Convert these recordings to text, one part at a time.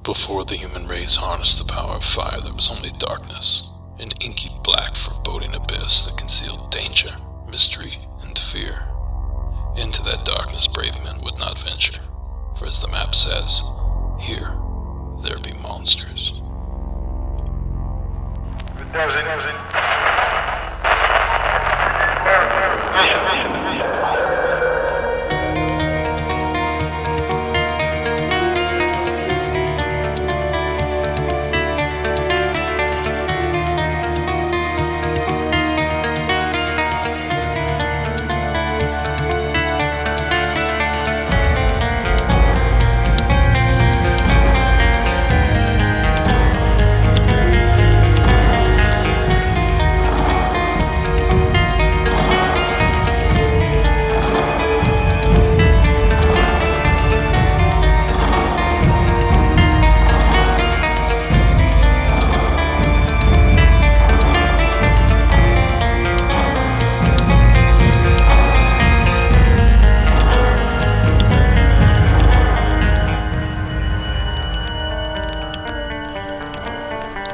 Before the human race harnessed the power of fire, there was only darkness, an inky black foreboding abyss that concealed danger, mystery, and fear. Into that darkness brave men would not venture, for as the map says, here there be monsters.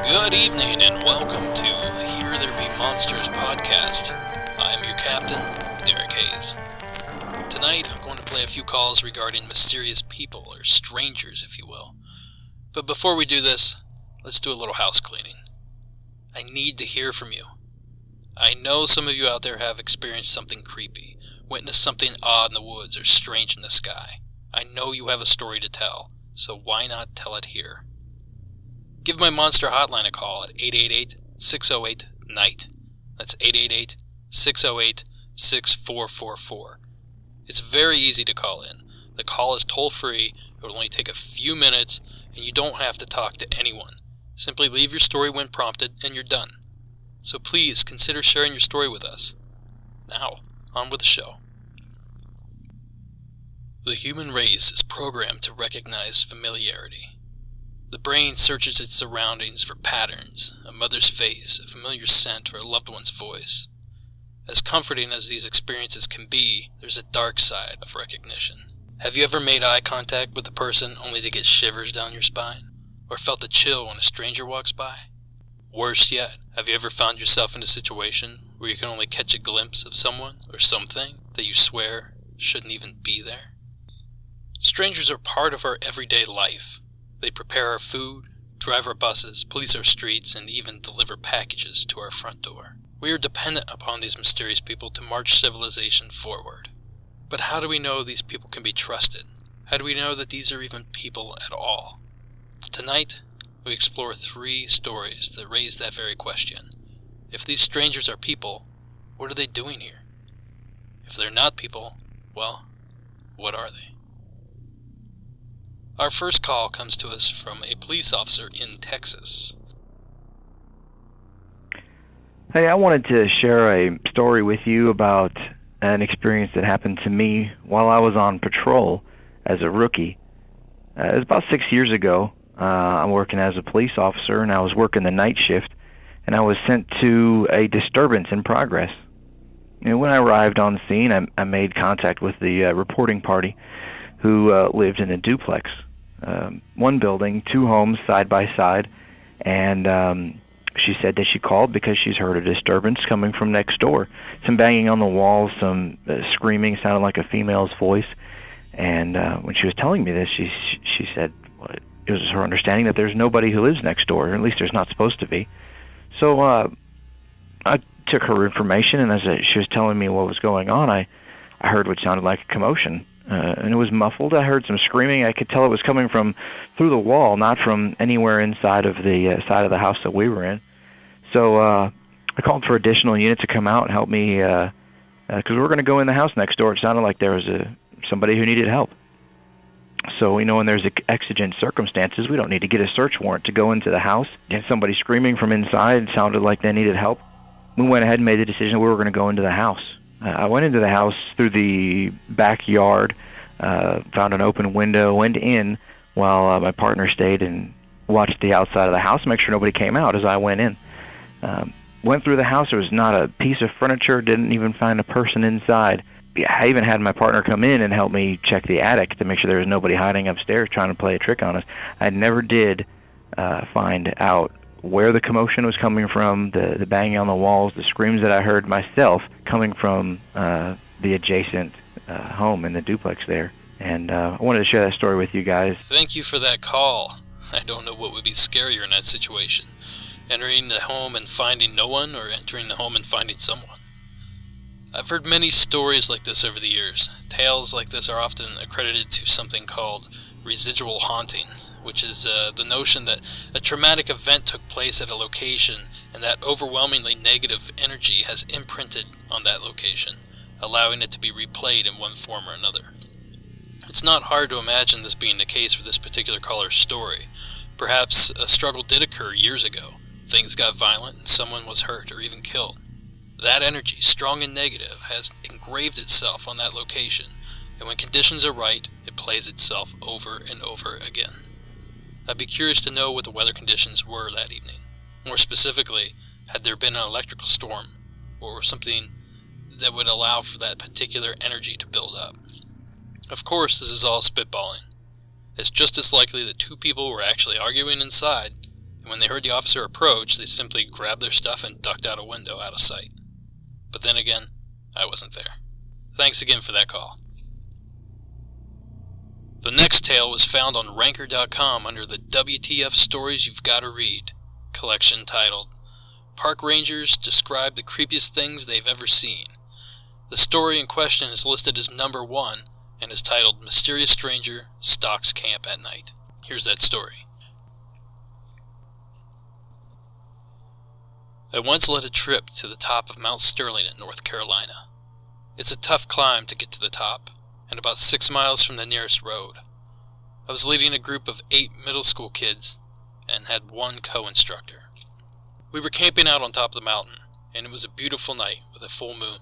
Good evening and welcome to Here There Be Monsters podcast. I am your captain, Derek Hayes. Tonight I'm going to play a few calls regarding mysterious people, or strangers if you will. But before we do this, let's do a little house cleaning. I need to hear from you. I know some of you out there have experienced something creepy, witnessed something odd in the woods or strange in the sky. I know you have a story to tell, so why not tell it here? Give my Monster Hotline a call at 888-608-NIGHT. That's 888-608-6444. It's very easy to call in. The call is toll-free, it will only take a few minutes, and you don't have to talk to anyone. Simply leave your story when prompted, and you're done. So please consider sharing your story with us. Now, on with the show. The human race is programmed to recognize familiarity. The brain searches its surroundings for patterns, a mother's face, a familiar scent, or a loved one's voice. As comforting as these experiences can be, there's a dark side of recognition. Have you ever made eye contact with a person only to get shivers down your spine? Or felt a chill when a stranger walks by? Worse yet, have you ever found yourself in a situation where you can only catch a glimpse of someone or something that you swear shouldn't even be there? Strangers are part of our everyday life. They prepare our food, drive our buses, police our streets, and even deliver packages to our front door. We are dependent upon these mysterious people to march civilization forward. But how do we know these people can be trusted? How do we know that these are even people at all? Tonight, we explore 3 stories that raise that very question. If these strangers are people, what are they doing here? If they're not people, well, what are they? Our first call comes to us from a police officer in Texas. Hey, I wanted to share a story with you about an experience that happened to me while I was on patrol as a rookie. It was about 6 years ago. I'm working as a police officer, and I was working the night shift, and I was sent to a disturbance in progress. And when I arrived on scene, I made contact with the reporting party who lived in a duplex. 1 building, 2 homes side by side, and she said that she called because she's heard a disturbance coming from next door. Some banging on the walls, some screaming, sounded like a female's voice. And when she was telling me this, she said it was her understanding that there's nobody who lives next door, or at least there's not supposed to be. So I took her information, and as she was telling me what was going on, I heard what sounded like a commotion. And it was muffled. I heard some screaming. I could tell it was coming from through the wall, not from anywhere inside of the side of the house that we were in. So I called for additional units to come out and help me because we were going to go in the house next door. It sounded like there was somebody who needed help. So, when there's exigent circumstances, we don't need to get a search warrant to go into the house. If somebody screaming from inside sounded like they needed help, we went ahead and made the decision we were going to go into the house. I went into the house through the backyard, found an open window, went in while my partner stayed and watched the outside of the house, make sure nobody came out as I went in. Went through the house. There was not a piece of furniture, didn't even find a person inside. I even had my partner come in and help me check the attic to make sure there was nobody hiding upstairs trying to play a trick on us. I never did find out where the commotion was coming from, the banging on the walls, the screams that I heard myself coming from the adjacent home in the duplex there. And I wanted to share that story with you guys. Thank you for that call. I don't know what would be scarier in that situation. Entering the home and finding no one, or entering the home and finding someone. I've heard many stories like this over the years. Tales like this are often accredited to something called residual haunting, which is the notion that a traumatic event took place at a location and that overwhelmingly negative energy has imprinted on that location, allowing it to be replayed in one form or another. It's not hard to imagine this being the case for this particular caller's story. Perhaps a struggle did occur years ago. Things got violent and someone was hurt or even killed. That energy, strong and negative, has engraved itself on that location, and when conditions are right, it plays itself over and over again. I'd be curious to know what the weather conditions were that evening. More specifically, had there been an electrical storm, or something that would allow for that particular energy to build up. Of course, this is all spitballing. It's just as likely that two people were actually arguing inside, and when they heard the officer approach, they simply grabbed their stuff and ducked out a window out of sight. But then again, I wasn't there. Thanks again for that call. The next tale was found on Ranker.com under the WTF Stories You've Gotta Read collection titled, Park Rangers Describe the Creepiest Things They've Ever Seen. The story in question is listed as number 1 and is titled Mysterious Stranger Stalks Camp at Night. Here's that story. I once led a trip to the top of Mount Sterling in North Carolina. It's a tough climb to get to the top, and about 6 miles from the nearest road. I was leading a group of 8 middle school kids, and had one co-instructor. We were camping out on top of the mountain, and it was a beautiful night with a full moon.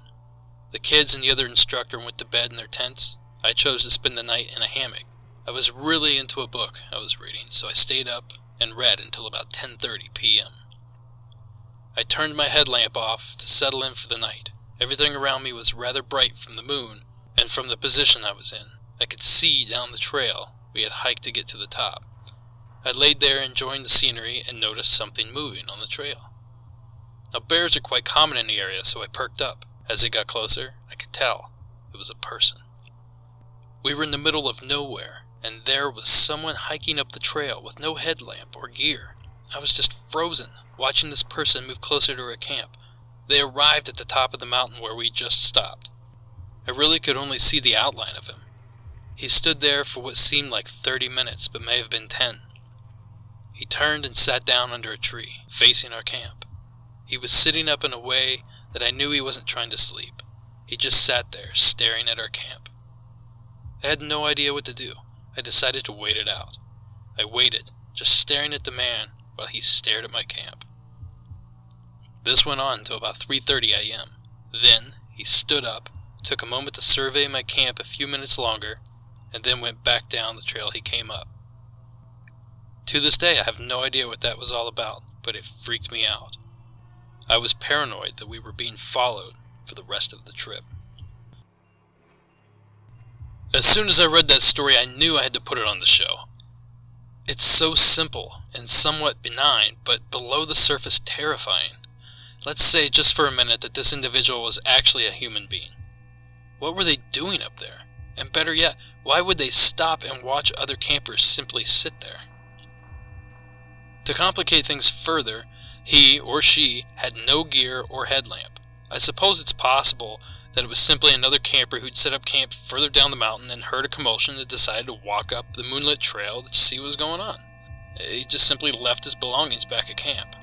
The kids and the other instructor went to bed in their tents. I chose to spend the night in a hammock. I was really into a book I was reading, so I stayed up and read until about 10:30 p.m. I turned my headlamp off to settle in for the night. Everything around me was rather bright from the moon, and from the position I was in, I could see down the trail we had hiked to get to the top. I laid there enjoying the scenery and noticed something moving on the trail. Now, bears are quite common in the area, so I perked up. As it got closer, I could tell it was a person. We were in the middle of nowhere, and there was someone hiking up the trail with no headlamp or gear. I was just frozen, watching this person move closer to our camp. They arrived at the top of the mountain where we just stopped. I really could only see the outline of him. He stood there for what seemed like 30 minutes, but may have been 10. He turned and sat down under a tree, facing our camp. He was sitting up in a way that I knew he wasn't trying to sleep. He just sat there, staring at our camp. I had no idea what to do. I decided to wait it out. I waited, just staring at the man while he stared at my camp. This went on until about 3:30 a.m. Then he stood up, took a moment to survey my camp a few minutes longer, and then went back down the trail he came up. To this day, I have no idea what that was all about, but it freaked me out. I was paranoid that we were being followed for the rest of the trip. As soon as I read that story, I knew I had to put it on the show. It's so simple and somewhat benign, but below the surface terrifying. Let's say just for a minute that this individual was actually a human being. What were they doing up there? And better yet, why would they stop and watch other campers simply sit there? To complicate things further, he or she had no gear or headlamp. I suppose it's possible that it was simply another camper who'd set up camp further down the mountain and heard a commotion and decided to walk up the moonlit trail to see what was going on. He just simply left his belongings back at camp.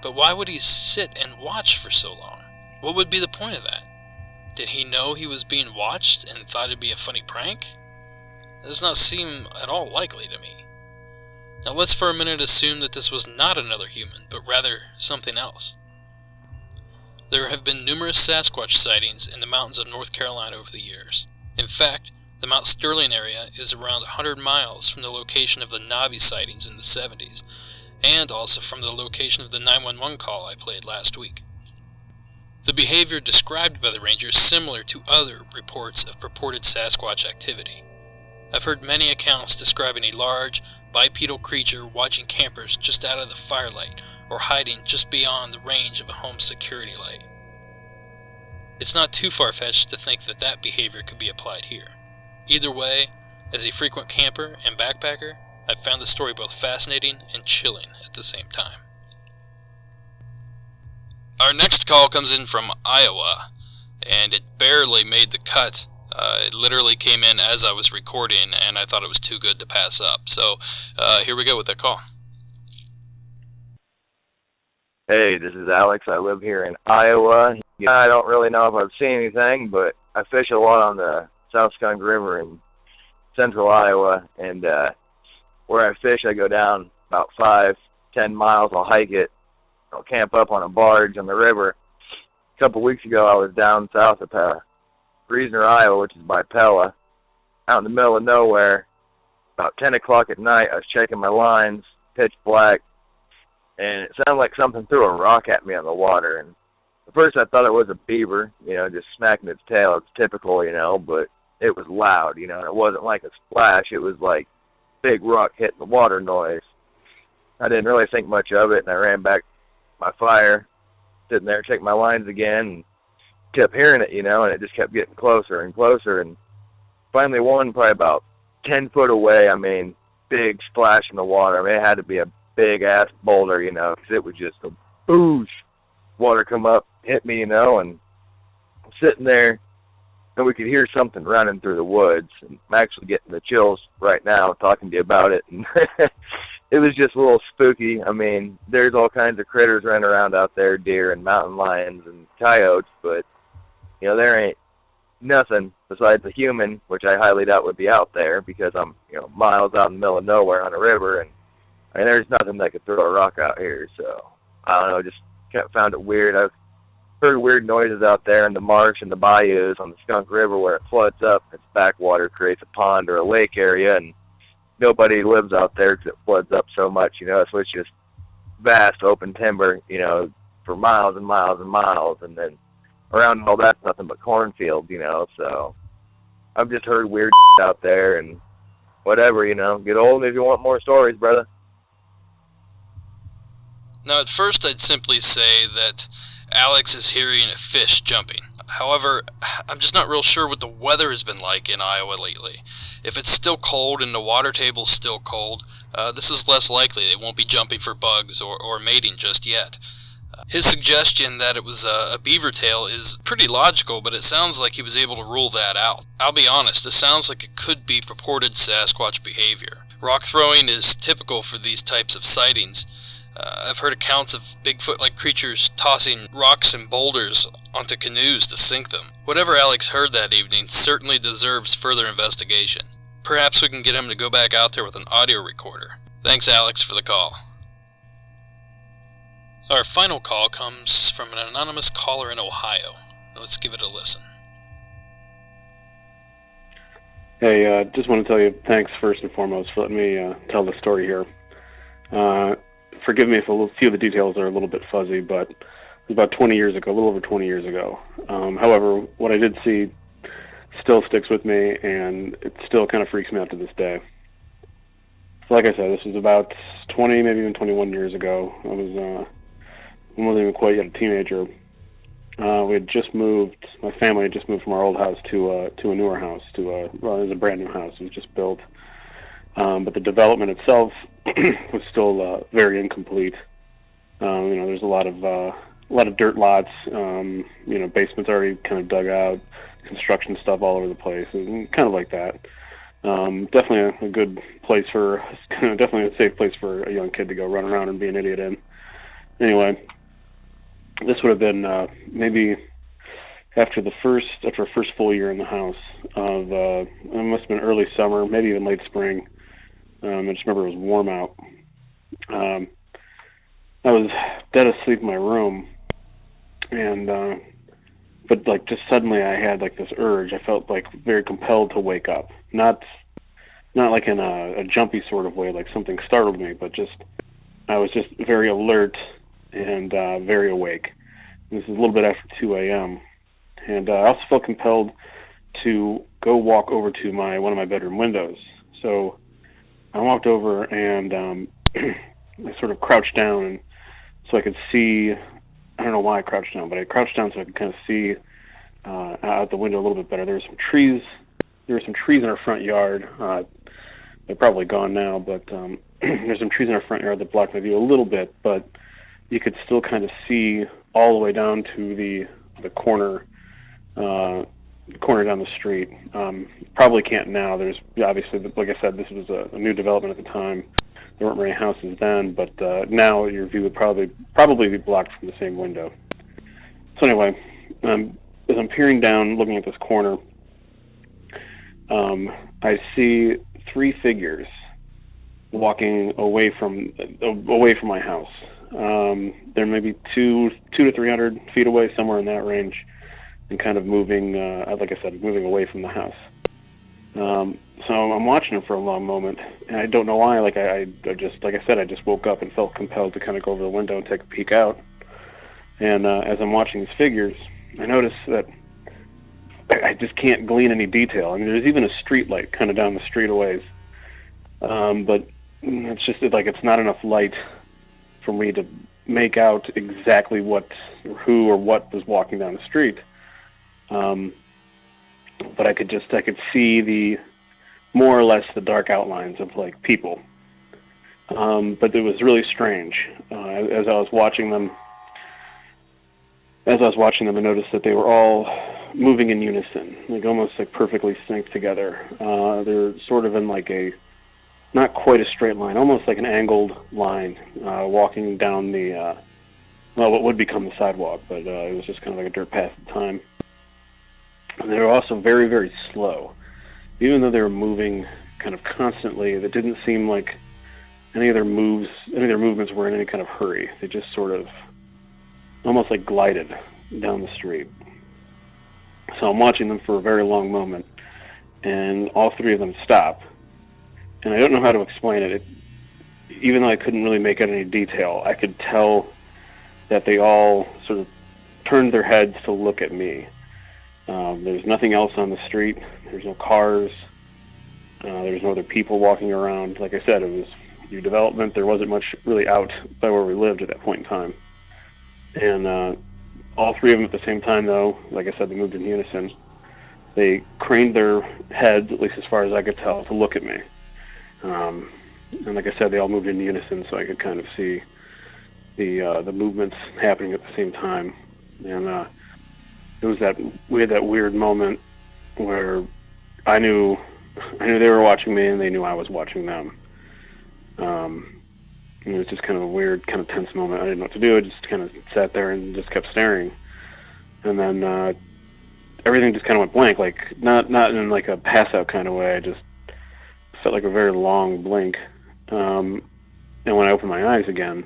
But why would he sit and watch for so long? What would be the point of that? Did he know he was being watched and thought it'd be a funny prank? That does not seem at all likely to me. Now let's for a minute assume that this was not another human, but rather something else. There have been numerous Sasquatch sightings in the mountains of North Carolina over the years. In fact, the Mount Sterling area is around 100 miles from the location of the Nobby sightings in the 70s, and also from the location of the 911 call I played last week. The behavior described by the ranger is similar to other reports of purported Sasquatch activity. I've heard many accounts describing a large, bipedal creature watching campers just out of the firelight or hiding just beyond the range of a home's security light. It's not too far-fetched to think that that behavior could be applied here. Either way, as a frequent camper and backpacker, I've found the story both fascinating and chilling at the same time. Our next call comes in from Iowa, and it barely made the cut. It literally came in as I was recording, and I thought it was too good to pass up. So here we go with that call. Hey, this is Alex. I live here in Iowa. I don't really know if I've seen anything, but I fish a lot on the South Skunk River in central Iowa, and where I fish, I go down about 5-10 miles. I'll hike it. I'll camp up on a barge on the river. A couple weeks ago, I was down south of Reasoner, Iowa, which is by Pella, out in the middle of nowhere. About 10 o'clock at night, I was checking my lines, pitch black, and it sounded like something threw a rock at me on the water. And at first I thought it was a beaver, just smacking its tail. It's typical, but it was loud, and it wasn't like a splash. It was like big rock hitting the water noise. I didn't really think much of it, and I ran back to my fire, sitting there, checking my lines again, and kept hearing it, and it just kept getting closer and closer. And finally one probably about 10 foot away, big splash in the water. It had to be a big-ass boulder, because it was just a boosh. Water come up, hit me, and I'm sitting there, and we could hear something running through the woods. And I'm actually getting the chills right now talking to you about it. And it was just a little spooky. There's all kinds of critters running around out there, deer and mountain lions and coyotes, but, there ain't nothing besides a human, which I highly doubt would be out there because I'm, miles out in the middle of nowhere on a river, and there's nothing that could throw a rock out here. So, I don't know, just found it weird. I've heard weird noises out there in the marsh and the bayous on the Skunk River where it floods up. Its backwater creates a pond or a lake area, and nobody lives out there because it floods up so much, so it's just vast open timber, for miles and miles and miles, and then around all that's nothing but cornfields, so I've just heard weird out there, and whatever, get old if you want more stories, brother. Now, at first, I'd simply say that Alex is hearing a fish jumping. However, I'm just not real sure what the weather has been like in Iowa lately. If it's still cold and the water table's still cold, this is less likely. They won't be jumping for bugs or mating just yet. His suggestion that it was a beaver tail is pretty logical, but it sounds like he was able to rule that out. I'll be honest, it sounds like it could be purported Sasquatch behavior. Rock throwing is typical for these types of sightings. I've heard accounts of Bigfoot-like creatures tossing rocks and boulders onto canoes to sink them. Whatever Alex heard that evening certainly deserves further investigation. Perhaps we can get him to go back out there with an audio recorder. Thanks, Alex, for the call. Our final call comes from an anonymous caller in Ohio. Let's give it a listen. Hey, just want to tell you thanks first and foremost for letting me tell the story here. Forgive me if a few of the details are a little bit fuzzy, but it was about 20 years ago, a little over 20 years ago. However, what I did see still sticks with me, and it still kind of freaks me out to this day. So like I said, this was about 20, maybe even 21 years ago. I wasn't even quite yet a teenager. We had just moved, my family had just moved from our old house to a newer house, it was a brand new house. It was just built. But the development itself was still very incomplete. There's a lot of dirt lots. Basements already kind of dug out, construction stuff all over the place, and kind of like that. Definitely a good place definitely a safe place for a young kid to go run around and be an idiot in. Anyway, this would have been maybe after our first full year in the house of it must have been early summer, maybe even late spring. I just remember it was warm out. I was dead asleep in my room, and but like just suddenly I had like this urge. I felt like very compelled to wake up, not like in a jumpy sort of way, like something startled me, but just I was just very alert and very awake. This is a little bit after 2 a.m. And I also felt compelled to go walk over to one of my bedroom windows. So I walked over and I sort of crouched down so I could see. I don't know why I crouched down, but I crouched down so I could kind of see out the window a little bit better. There were some trees. There were some trees in our front yard. They're probably gone now, but there's some trees in our front yard that blocked my view a little bit. But you could still kind of see all the way down to the corner down the street. Probably can't now. There's obviously, like I said, this was a new development at the time. There weren't many houses then, but now your view would probably be blocked from the same window. So anyway, as I'm peering down, looking at this corner, I see 3 figures walking away from my house. They're maybe 200 to 300 feet away, somewhere in that range, and kind of moving, like I said, moving away from the house. So I'm watching them for a long moment, and I don't know why. Like I just woke up and felt compelled to kind of go over the window and take a peek out. And as I'm watching these figures, I notice that I just can't glean any detail. I mean, there's even a street light kind of down the street a ways, but it's just like it's not enough light for me to make out exactly who or what was walking down the street. But I could see more or less the dark outlines of like people. But it was really strange. As I was watching them, I noticed that they were all moving in unison, like almost like perfectly synced together. They're sort of in like not quite a straight line, almost like an angled line, walking down what would become the sidewalk, but it was just kind of like a dirt path at the time. And they were also very, very slow. Even though they were moving kind of constantly, it didn't seem like any of their movements were in any kind of hurry. They just sort of almost like glided down the street. So I'm watching them for a very long moment, and all 3 of them stop. And I don't know how to explain it. Even though I couldn't really make out any detail, I could tell that they all sort of turned their heads to look at me. There's nothing else on the street. There's no cars. There's no other people walking around. Like I said, it was new development. There wasn't much really out by where we lived at that point in time. And all 3 of them at the same time, though, like I said, they moved in unison. They craned their heads, at least as far as I could tell, to look at me. And like I said, they all moved in unison, so I could kind of see the movements happening at the same time. And we had that weird moment where I knew they were watching me, and they knew I was watching them. It was just kind of a weird, kind of tense moment. I didn't know what to do. I just kind of sat there and just kept staring. And then everything just kind of went blank, like not in like a pass-out kind of way. I just felt like a very long blink. And when I opened my eyes again,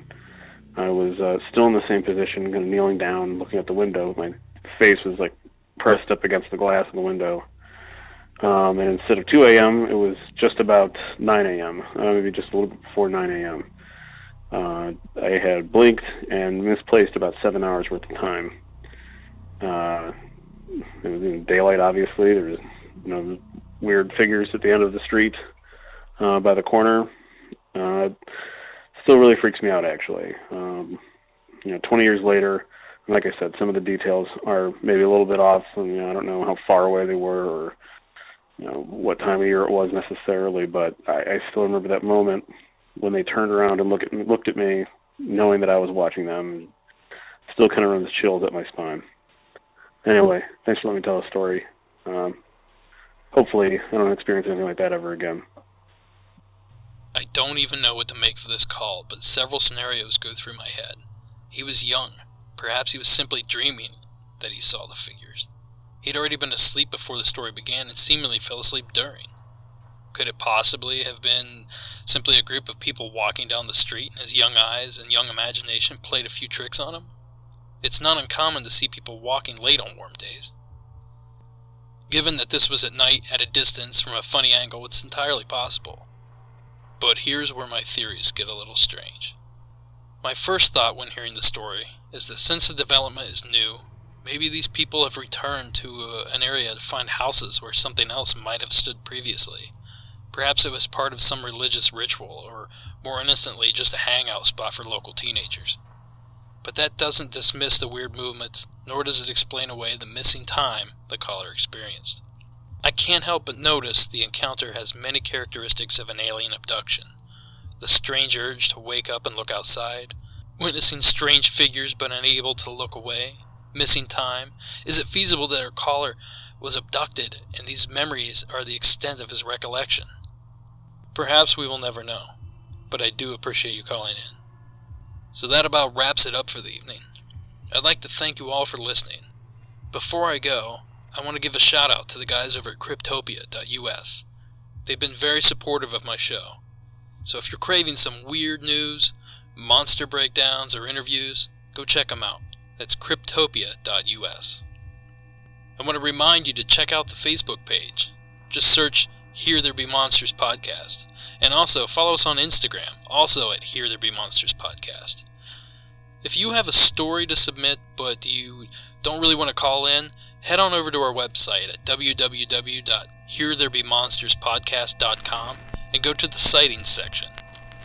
I was still in the same position, kind of kneeling down, looking out the window. My face was like pressed up against the glass of the window. And instead of 2 a.m., it was just about 9 a.m., maybe just a little bit before 9 a.m. I had blinked and misplaced about 7 hours worth of time. It was in daylight, obviously. There was weird figures at the end of the street by the corner. Still really freaks me out, actually. 20 years later, like I said, some of the details are maybe a little bit off. And, I don't know how far away they were or what time of year it was necessarily, but I still remember that moment when they turned around and looked at me, knowing that I was watching them. Still kind of runs chills up my spine. Anyway, thanks for letting me tell a story. Hopefully I don't experience anything like that ever again. I don't even know what to make for this call, but several scenarios go through my head. He was young. Perhaps he was simply dreaming that he saw the figures. He'd already been asleep before the story began and seemingly fell asleep during. Could it possibly have been simply a group of people walking down the street and his young eyes and young imagination played a few tricks on him? It's not uncommon to see people walking late on warm days. Given that this was at night at a distance from a funny angle, it's entirely possible. But here's where my theories get a little strange. My first thought when hearing the story is that since the development is new, maybe these people have returned to an area to find houses where something else might have stood previously. Perhaps it was part of some religious ritual, or more innocently, just a hangout spot for local teenagers. But that doesn't dismiss the weird movements, nor does it explain away the missing time the caller experienced. I can't help but notice the encounter has many characteristics of an alien abduction. The strange urge to wake up and look outside, witnessing strange figures but unable to look away, missing time. Is it feasible that our caller was abducted and these memories are the extent of his recollection? Perhaps we will never know, but I do appreciate you calling in. So that about wraps it up for the evening. I'd like to thank you all for listening. Before I go, I want to give a shout out to the guys over at cryptopia.us. They've been very supportive of my show. So if you're craving some weird news, monster breakdowns, or interviews, go check them out. That's cryptopia.us. I want to remind you to check out the Facebook page. Just search Here There Be Monsters Podcast. And also follow us on Instagram, also at Here There Be Monsters Podcast. If you have a story to submit but you don't really want to call in, head on over to our website at www.heretherebemonsterspodcast.com and go to the sightings section.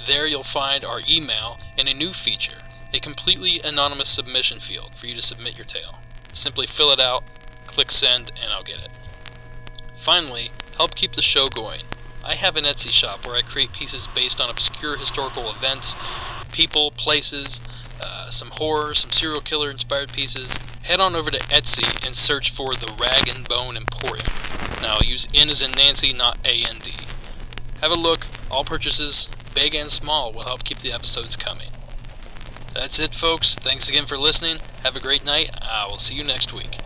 There you'll find our email and a new feature, a completely anonymous submission field for you to submit your tale. Simply fill it out, click send, and I'll get it. Finally, help keep the show going. I have an Etsy shop where I create pieces based on obscure historical events, people, places, some horror, some serial killer inspired pieces. Head on over to Etsy and search for the Rag and Bone Emporium. Now use N as in Nancy, not A-N-D. Have a look. All purchases, big and small, will help keep the episodes coming. That's it, folks. Thanks again for listening. Have a great night. I will see you next week.